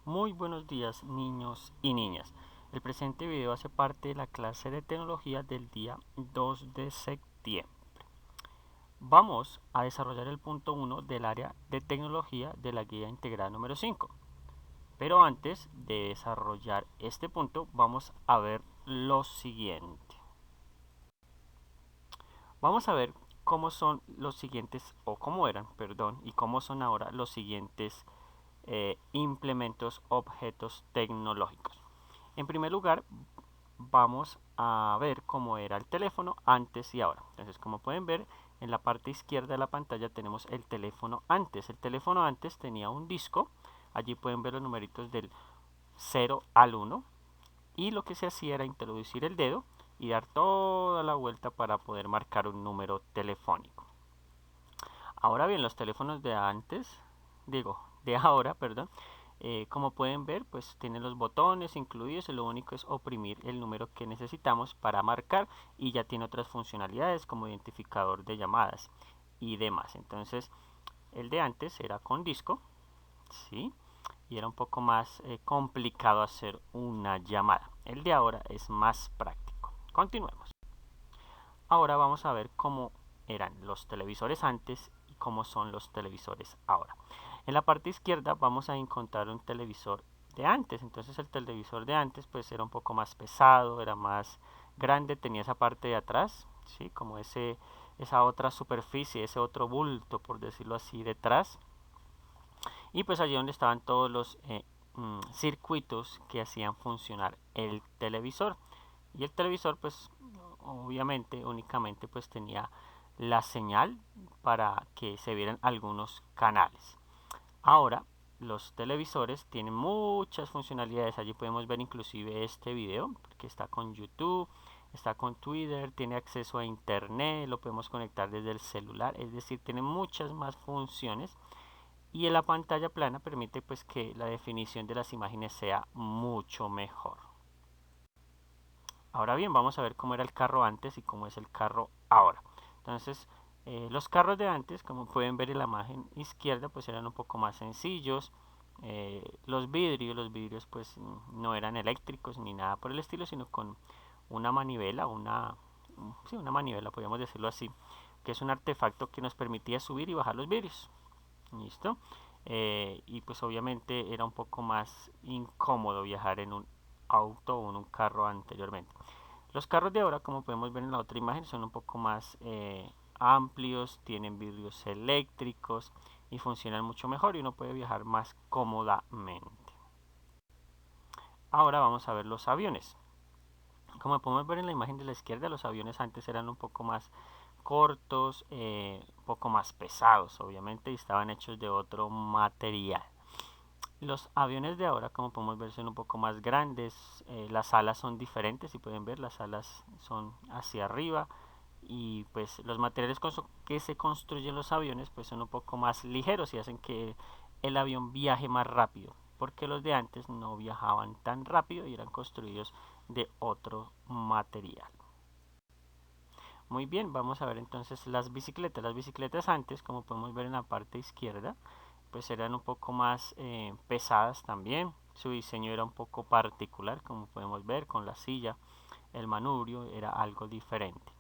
Muy buenos días, niños y niñas. El presente video hace parte de la clase de tecnología del día 2 de septiembre. Vamos a desarrollar el punto 1 del área de tecnología de la guía integrada número 5. Pero antes de desarrollar este punto, vamos a ver lo siguiente. Vamos a ver cómo son los siguientes, o cómo eran, perdón, y cómo son ahora los siguientes implementos, objetos tecnológicos. En primer lugar, vamos a ver cómo era el teléfono antes y ahora. Entonces, como pueden ver, en la parte izquierda de la pantalla tenemos el teléfono antes. El teléfono antes tenía un disco. Allí pueden ver los numeritos del 0 al 1. Y lo que se hacía era introducir el dedo y dar toda la vuelta para poder marcar un número telefónico. Ahora bien, los teléfonos de antes, de ahora, perdón, como pueden ver, pues tienen los botones incluidos y lo único es oprimir el número que necesitamos para marcar y ya tiene otras funcionalidades como identificador de llamadas y demás. Entonces, el de antes era con disco, ¿sí? Y era un poco más complicado hacer una llamada. El de ahora es más práctico. Continuemos. Ahora vamos a ver cómo eran los televisores antes y cómo son los televisores ahora. En la parte izquierda vamos a encontrar un televisor de antes. Entonces el televisor de antes pues era un poco más pesado, era más grande, tenía esa parte de atrás, ¿sí? Como esa otra superficie, ese otro bulto, por decirlo así, detrás. Y pues allí donde estaban todos los circuitos que hacían funcionar el televisor. Y el televisor pues obviamente únicamente pues tenía la señal para que se vieran algunos canales. Ahora los televisores tienen muchas funcionalidades. Allí podemos ver inclusive este video que está con YouTube, está con Twitter, tiene acceso a internet, lo podemos conectar desde el celular, es decir, tiene muchas más funciones. Y en la pantalla plana permite pues que la definición de las imágenes sea mucho mejor. Ahora bien, vamos a ver cómo era el carro antes y cómo es el carro ahora. Entonces, los carros de antes, como pueden ver en la imagen izquierda, pues eran un poco más sencillos. Los vidrios pues no eran eléctricos ni nada por el estilo, sino con una manivela, sí, una manivela, podríamos decirlo así, que es un artefacto que nos permitía subir y bajar los vidrios. ¿Listo? Y pues obviamente era un poco más incómodo viajar en un auto o en un carro anteriormente. Los carros de ahora, como podemos ver en la otra imagen, son un poco más amplios, tienen vidrios eléctricos y funcionan mucho mejor y uno puede viajar más cómodamente. Ahora vamos a ver los aviones. Como podemos ver en la imagen de la izquierda, los aviones antes eran un poco más cortos, un poco más pesados, obviamente, y estaban hechos de otro material. Los aviones de ahora, como podemos ver, son un poco más grandes, las alas son diferentes, si pueden ver, las alas son hacia arriba y pues los materiales que se construyen los aviones pues son un poco más ligeros y hacen que el avión viaje más rápido, porque los de antes no viajaban tan rápido y eran construidos de otro material. Muy bien, vamos a ver entonces las bicicletas. Las bicicletas antes, como podemos ver en la parte izquierda, pues eran un poco más pesadas también. Su diseño era un poco particular, como podemos ver, con la silla, el manubrio era algo diferente.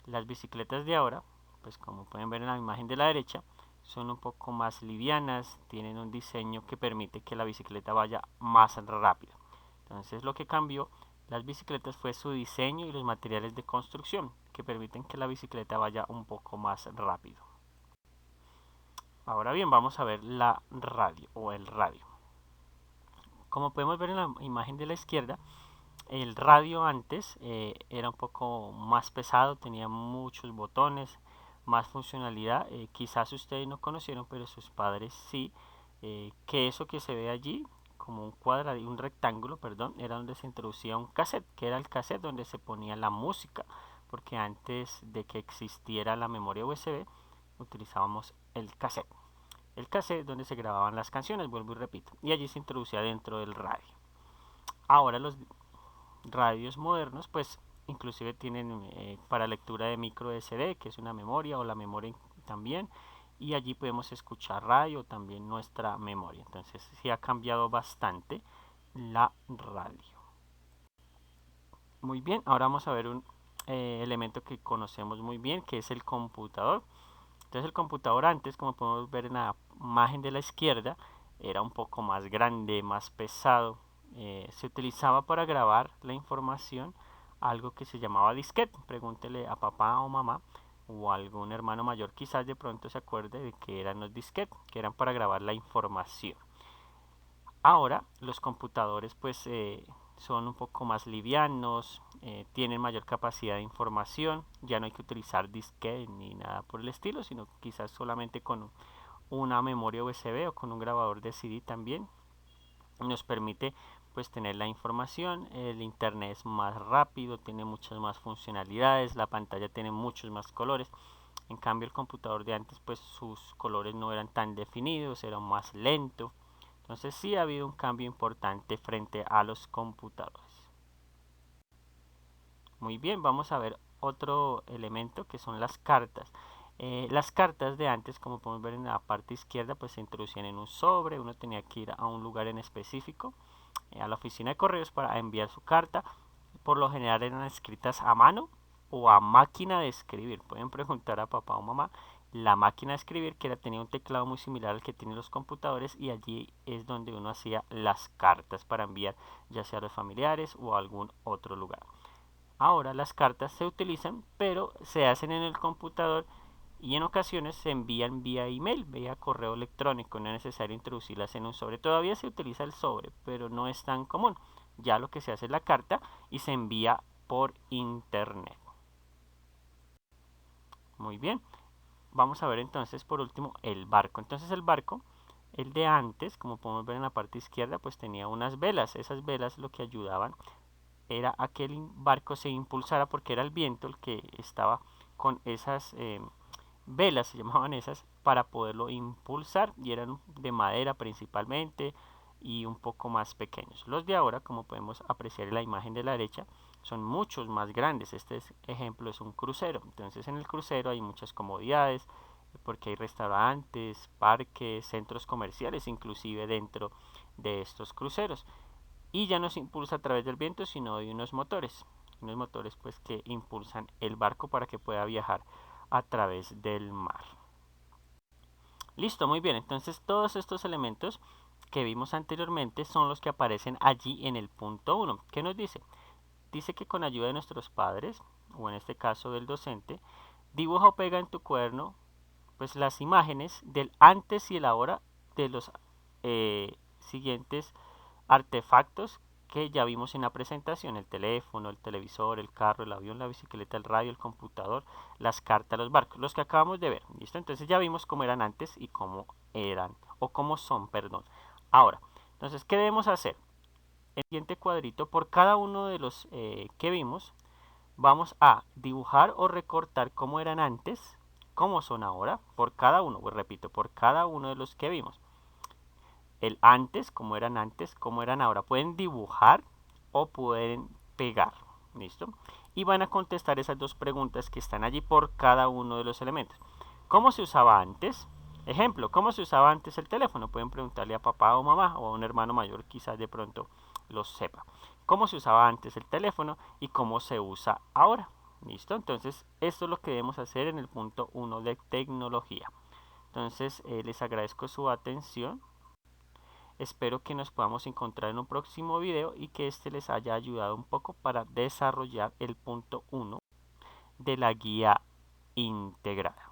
Las bicicletas de ahora, pues como pueden ver en la imagen de la derecha, son un poco más livianas, tienen un diseño que permite que la bicicleta vaya más rápido. Entonces lo que cambió las bicicletas fue su diseño y los materiales de construcción que permiten que la bicicleta vaya un poco más rápido. Ahora bien, vamos a ver la radio o el radio. Como podemos ver en la imagen de la izquierda, el radio antes era un poco más pesado, tenía muchos botones, más funcionalidad. Quizás ustedes no conocieron, pero sus padres sí. Que eso que se ve allí, como un cuadrado, un rectángulo, perdón, era donde se introducía un cassette, que era el cassette donde se ponía la música, porque antes de que existiera la memoria USB, utilizábamos el cassette. El cassette donde se grababan las canciones, vuelvo y repito, y allí se introducía dentro del radio. Ahora los radios modernos pues inclusive tienen para lectura de micro SD, que es una memoria o la memoria también, y allí podemos escuchar radio, también nuestra memoria. Entonces sí ha cambiado bastante la radio. Muy bien, ahora vamos a ver un elemento que conocemos muy bien, que es el computador. Entonces el computador antes, como podemos ver en la imagen de la izquierda, era un poco más grande, más pesado. Se utilizaba para grabar la información algo que se llamaba disquete. Pregúntele a papá o mamá o algún hermano mayor, quizás de pronto se acuerde de que eran los disquetes, que eran para grabar la información. Ahora los computadores pues son un poco más livianos, tienen mayor capacidad de información, ya no hay que utilizar disquete ni nada por el estilo, sino quizás solamente con una memoria USB o con un grabador de CD también nos permite pues tener la información. El internet es más rápido, tiene muchas más funcionalidades, la pantalla tiene muchos más colores. En cambio el computador de antes pues sus colores no eran tan definidos, era más lento. Entonces sí ha habido un cambio importante frente a los computadores. Muy bien, vamos a ver otro elemento que son las cartas. Las cartas de antes, como podemos ver en la parte izquierda, pues se introducían en un sobre, uno tenía que ir a un lugar en específico, a la oficina de correos para enviar su carta. Por lo general eran escritas a mano o a máquina de escribir. Pueden preguntar a papá o mamá. La máquina de escribir que tenía un teclado muy similar al que tienen los computadores y allí es donde uno hacía las cartas para enviar ya sea a los familiares o a algún otro lugar. Ahora las cartas se utilizan pero se hacen en el computador y en ocasiones se envían vía email, vía correo electrónico, no es necesario introducirlas en un sobre. Todavía se utiliza el sobre, pero no es tan común. Ya lo que se hace es la carta y se envía por internet. Muy bien, vamos a ver entonces por último el barco. Entonces el barco, el de antes, como podemos ver en la parte izquierda, pues tenía unas velas. Esas velas lo que ayudaban era a que el barco se impulsara porque era el viento el que estaba con esas velas, se llamaban esas, para poderlo impulsar y eran de madera principalmente y un poco más pequeños. Los de ahora, como podemos apreciar en la imagen de la derecha, son muchos más grandes. Ejemplo es un crucero. Entonces en el crucero hay muchas comodidades porque hay restaurantes, parques, centros comerciales inclusive dentro de estos cruceros. Y ya no se impulsa a través del viento, sino de unos motores pues que impulsan el barco para que pueda viajar a través del mar. Listo, muy bien. Entonces todos estos elementos que vimos anteriormente son los que aparecen allí en el punto 1. ¿Qué nos dice? Dice que con ayuda de nuestros padres, o en este caso del docente, dibuja o pega en tu cuaderno pues las imágenes del antes y el ahora de los siguientes artefactos que ya vimos en la presentación: el teléfono, el televisor, el carro, el avión, la bicicleta, el radio, el computador, las cartas, los barcos, los que acabamos de ver. ¿Listo? Entonces ya vimos cómo eran antes y cómo eran, o cómo son, perdón. Ahora, entonces, ¿qué debemos hacer? En el siguiente cuadrito, por cada uno de los que vimos, vamos a dibujar o recortar cómo eran antes, cómo son ahora, por cada uno, pues repito, por cada uno de los que vimos. El antes, cómo eran ahora. Pueden dibujar o pueden pegar. ¿Listo? Y van a contestar esas dos preguntas que están allí por cada uno de los elementos. ¿Cómo se usaba antes? Ejemplo, ¿cómo se usaba antes el teléfono? Pueden preguntarle a papá o mamá o a un hermano mayor, quizás de pronto lo sepa. ¿Cómo se usaba antes el teléfono y cómo se usa ahora? ¿Listo? Entonces, esto es lo que debemos hacer en el punto 1 de tecnología. Entonces, les agradezco su atención. Espero que nos podamos encontrar en un próximo video y que este les haya ayudado un poco para desarrollar el punto 1 de la guía integrada.